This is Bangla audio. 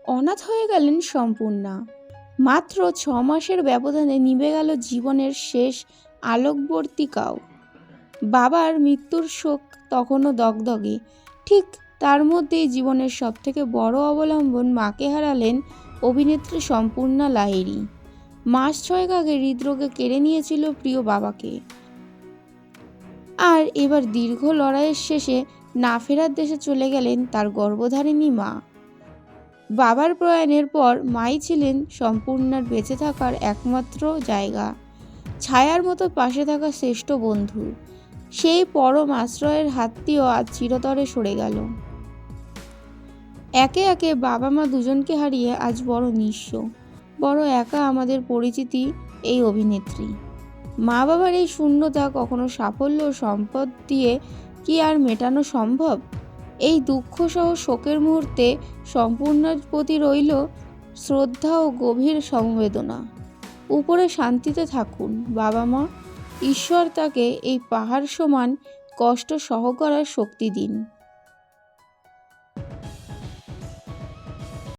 অনাথ হয়ে গেলেন সম্পূর্ণা। মাত্র 6 মাসের ব্যবধানে নিভে গেল জীবনের শেষ আলোকবর্তিকাও। বাবার মৃত্যুর শোক তখনও দগদগে। ঠিক তার মধ্যেই জীবনের সবথেকে বড় অবলম্বন মাকে হারালেন অভিনেত্রী সম্পূর্ণা লাহিড়ী। মাস 6 আগে হৃদরোগে কেড়ে নিয়েছিল প্রিয় বাবাকে। আর এবার দীর্ঘ লড়াইয়ের শেষে না ফেরার দেশে চলে গেলেন তার গর্ভধারিণী মা। বাবার প্রয়াণের পর মাই ছিলেন সম্পূর্ণার বেঁচে থাকার একমাত্র জায়গা, ছায়ার মতো পাশে থাকা শ্রেষ্ঠ বন্ধু। সেই পরম আশ্রয়ের হাতটিও আজ চিরতরে সরে গেল। একে একে বাবা মা দুজনকে হারিয়ে আজ বড় নিঃস্ব, বড় একা আমাদের পরিচিতি এই অভিনেত্রী। মা বাবার এই শূন্যতা কখনো সাফল্য ও সম্পদ দিয়ে কি আর মেটানো সম্ভব? এই দুঃখসহ শোকের মুহূর্তে সম্পূর্ণার প্রতি রইল শ্রদ্ধা ও গভীর সমবেদনা। উপরে শান্তিতে থাকুন বাবা মা। ঈশ্বর তাকে এই পাহাড় সমান কষ্ট সহ করার শক্তি দিন।